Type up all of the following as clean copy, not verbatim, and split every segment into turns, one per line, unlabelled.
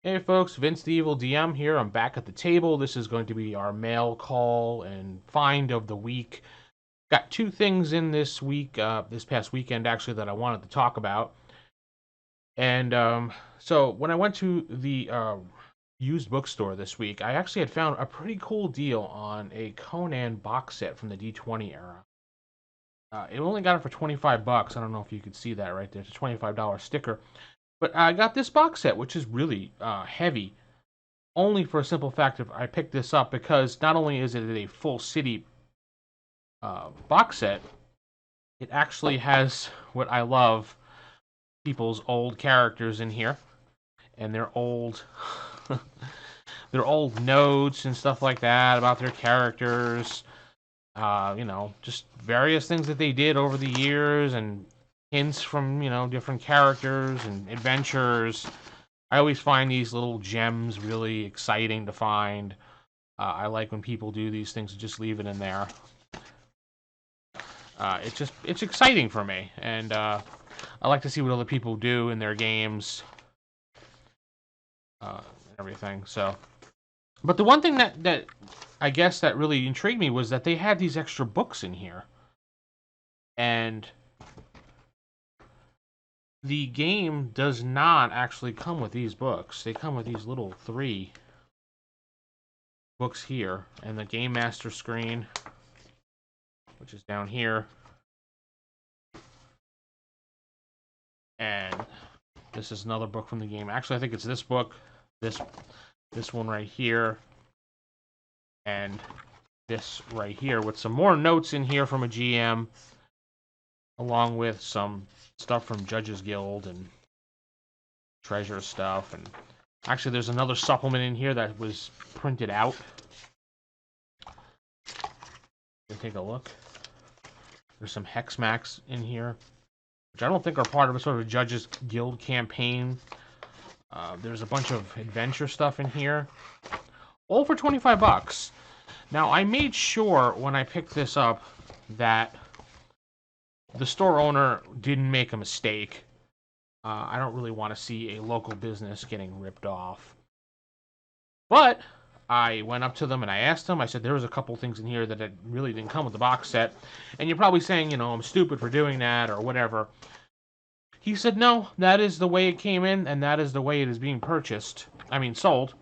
Hey folks, Vince the Evil DM here. I'm back at the table. This is going to be our mail call and find of the week. Got two things in this week, this past weekend actually, that I wanted to talk about. And so when I went to the used bookstore this week, I actually had found a pretty cool deal on a Conan box set from the D20 era. It only got it for 25 bucks. I don't know if you could see that right there. It's a $25 sticker. But I got this box set, which is really heavy. Only for a simple fact of I picked this up because not only is it a full city box set, it actually has what I love, people's old characters in here and their old their old notes and stuff like that about their characters. Just various things that they did over the years and hints from, different characters and adventures. I always find these little gems really exciting to find. I like when people do these things and just leave it in there. It's exciting for me, and I like to see what other people do in their games, and everything. So, but the one thing that I guess that really intrigued me was that they had these extra books in here, and the game does not actually come with these books. They come with these little 3 books here, and the Game Master screen, which is down here. And this is another book from the game. Actually, I think it's this book, this one right here, and this right here, with some more notes in here from a GM, along with some stuff from Judges Guild and treasure stuff. And actually, there's another supplement in here that was printed out. Take a look. There's some hex max in here, which I don't think are part of a sort of Judges Guild campaign. There's a bunch of adventure stuff in here, all for 25 bucks. Now, I made sure when I picked this up that the store owner didn't make a mistake. I don't really want to see a local business getting ripped off. But I went up to them and I asked them, I said, there was a couple things in here that really didn't come with the box set. And you're probably saying, I'm stupid for doing that or whatever. He said, no, that is the way it came in, and that is the way it is being sold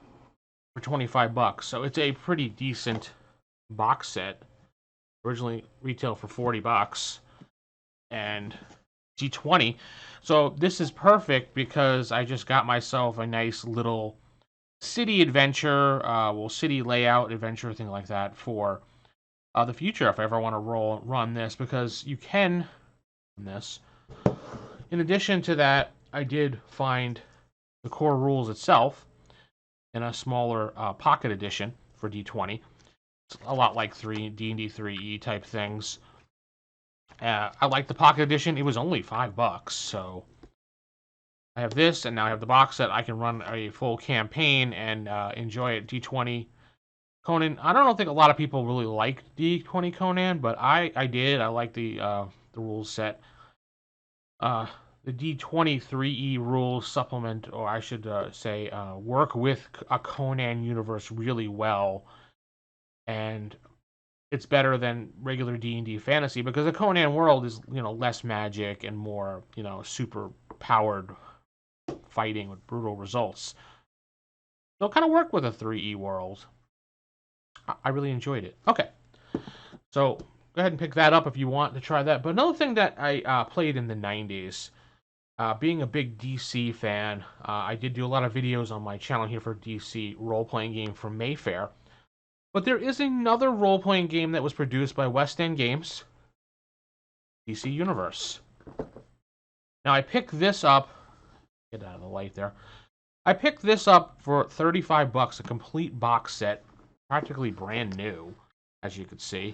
for 25 bucks. So it's a pretty decent box set. Originally retailed for 40 bucks. And D20. So this is perfect because I just got myself a nice little city adventure, city layout adventure, thing like that for the future if I ever want to run this, because you can run this. In addition to that, I did find the core rules itself in a smaller pocket edition for D20. It's a lot like D&D 3E type things. I like the pocket edition. It was only $5, so I have this, and now I have the box set. I can run a full campaign and enjoy it. D20 Conan. I don't think a lot of people really like D20 Conan, but I did. I like the rules set. The D20 3E rules supplement, or I should say, work with a Conan universe really well, and it's better than regular D&D fantasy because the Conan world is, less magic and more, super powered fighting with brutal results. They'll kind of work with a 3E world. I really enjoyed it. Okay, so go ahead and pick that up if you want to try that. But another thing that I played in the 90s, being a big DC fan, I did do a lot of videos on my channel here for DC role-playing game from Mayfair. But there is another role-playing game that was produced by West End Games, DC Universe. Now, I picked this up. Get out of the light there. I picked this up for 35 bucks, a complete box set, practically brand new, as you can see.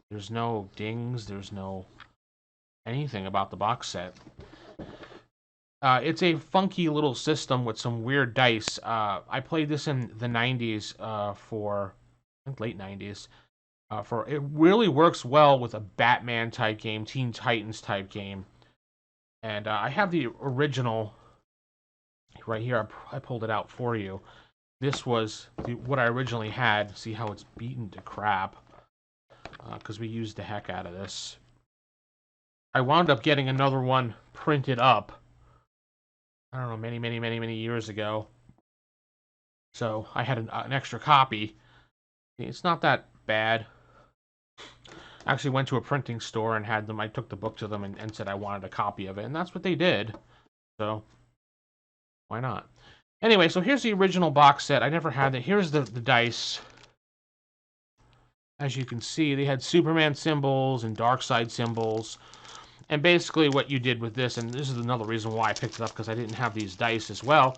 There's no dings, there's no anything about the box set. It's a funky little system with some weird dice. I played this in the 90s for, I think, late 90s. It really works well with a Batman type game, Teen Titans type game. And I have the original Right here, I pulled it out for you. This was what I originally had. See how it's beaten to crap, because we used the heck out of this. I wound up getting another one printed up, I don't know, many years ago. So I had an extra copy. It's not that bad. I actually went to a printing store and had them. I took the book to them and said I wanted a copy of it, and that's what they did. So why not? Anyway, so here's the original box set. I never had it. Here's the dice. As you can see, they had Superman symbols and Darkseid symbols. And basically what you did with this, and this is another reason why I picked it up, because I didn't have these dice as well.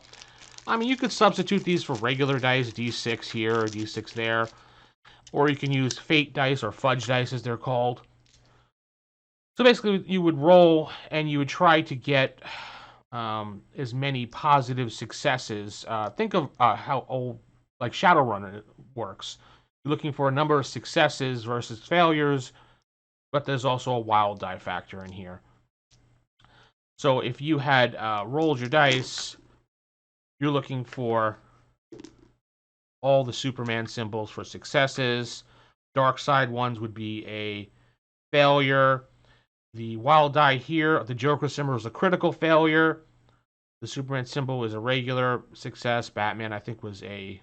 I mean, you could substitute these for regular dice, D6 here or D6 there. Or you can use fate dice or fudge dice, as they're called. So basically, you would roll and you would try to get as many positive successes. Think of how old, like Shadowrun works. You're looking for a number of successes versus failures, but there's also a wild die factor in here. So if you had rolled your dice, you're looking for all the Superman symbols for successes. Darkseid ones would be a failure. The wild die here, the Joker symbol is a critical failure. The Superman symbol is a regular success. Batman, I think, was a...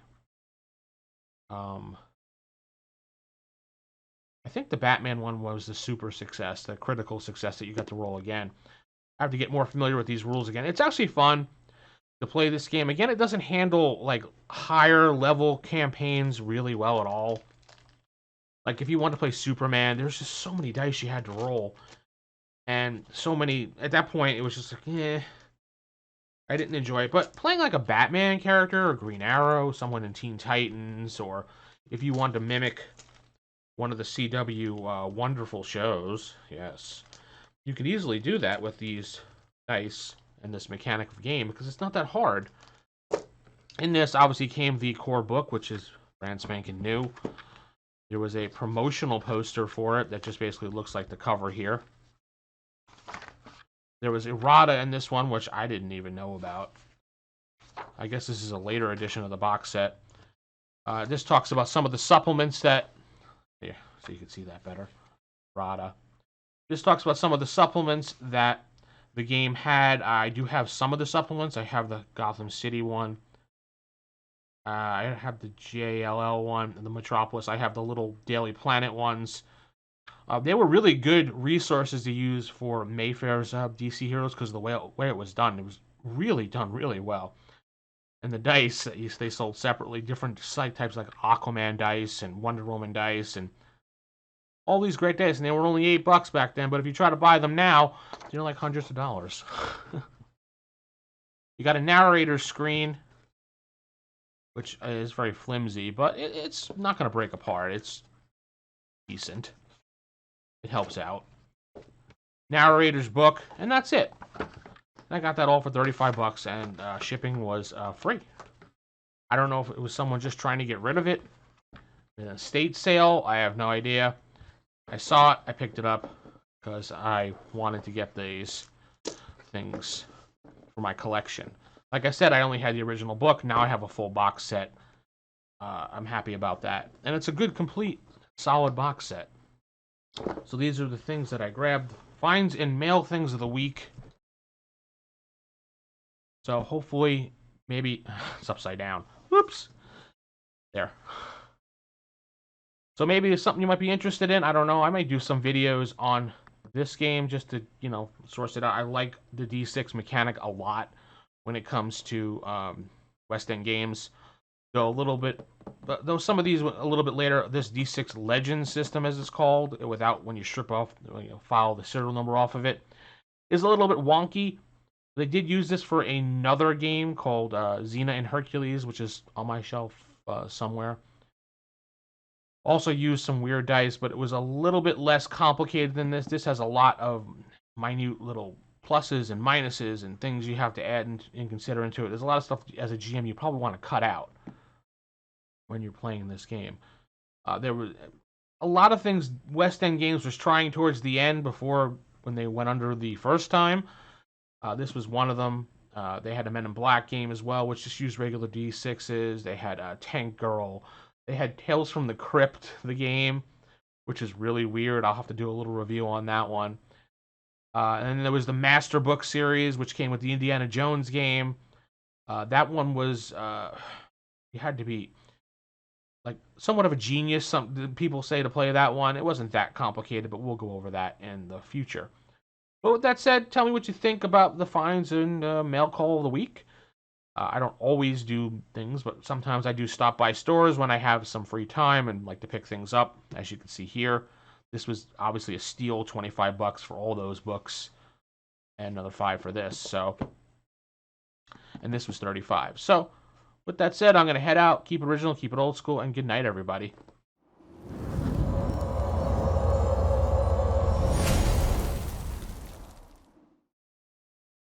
I think the Batman one was the super success, the critical success that you got to roll again. I have to get more familiar with these rules again. It's actually fun to play this game. Again, it doesn't handle, like, higher level campaigns really well at all. Like, if you want to play Superman, there's just so many dice you had to roll. And so many... At that point, it was just like, eh... I didn't enjoy it, but playing like a Batman character or Green Arrow, someone in Teen Titans, or if you want to mimic one of the CW wonderful shows, yes, you could easily do that with these dice and this mechanic of game, because it's not that hard. In this, obviously, came the core book, which is brand spanking new. There was a promotional poster for it that just basically looks like the cover here. There was errata in this one, which I didn't even know about. I guess this is a later edition of the box set. This talks about some of the supplements that... Yeah, so you can see that better. Errata. This talks about some of the supplements that the game had. I do have some of the supplements. I have the Gotham City one. I have the JLL one, the Metropolis. I have the little Daily Planet ones. They were really good resources to use for Mayfair's DC Heroes, because the way it was done, it was really done really well. And the dice, they sold separately, different site types like Aquaman dice and Wonder Woman dice and all these great dice. And they were only $8 back then, but if you try to buy them now, they're like hundreds of dollars. You got a narrator screen, which is very flimsy, but it's not going to break apart. It's decent. It helps out. Narrator's book, and that's it. I got that all for $35, and shipping was free. I don't know if it was someone just trying to get rid of it in a estate sale. I have no idea. I saw it. I picked it up because I wanted to get these things for my collection. Like I said, I only had the original book. Now I have a full box set. I'm happy about that. And it's a good, complete, solid box set. So these are the things that I grabbed. Finds and mail things of the week. So hopefully, maybe it's upside down. Whoops. There. So maybe it's something you might be interested in. I don't know. I might do some videos on this game just to, source it out. I like the D6 mechanic a lot when it comes to West End games. Though though some of these a little bit later, this D6 Legends system, as it's called, without when you strip off, file the serial number off of it, is a little bit wonky. They did use this for another game called Xena and Hercules, which is on my shelf somewhere. Also used some weird dice, but it was a little bit less complicated than this. This has a lot of minute little pluses and minuses and things you have to add and consider into it. There's a lot of stuff as a GM you probably want to cut out when you're playing this game. There was a lot of things West End Games was trying towards the end before when they went under the first time. This was one of them. They had a Men in Black game as well, which just used regular D6s. They had Tank Girl. They had Tales from the Crypt, the game, which is really weird. I'll have to do a little review on that one. And then there was the Master Book series, which came with the Indiana Jones game. That one was you had to be like somewhat of a genius. Some people say to play that one. It wasn't that complicated, but we'll go over that in the future. But with that said, tell me what you think about the finds and mail call of the week. I don't always do things, but sometimes I do stop by stores when I have some free time and like to pick things up. As you can see here, this was obviously a steal, 25 bucks for all those books, and another 5 for this. So, and this was 35. So, with that said, I'm going to head out, keep it original, keep it old school, and good night, everybody.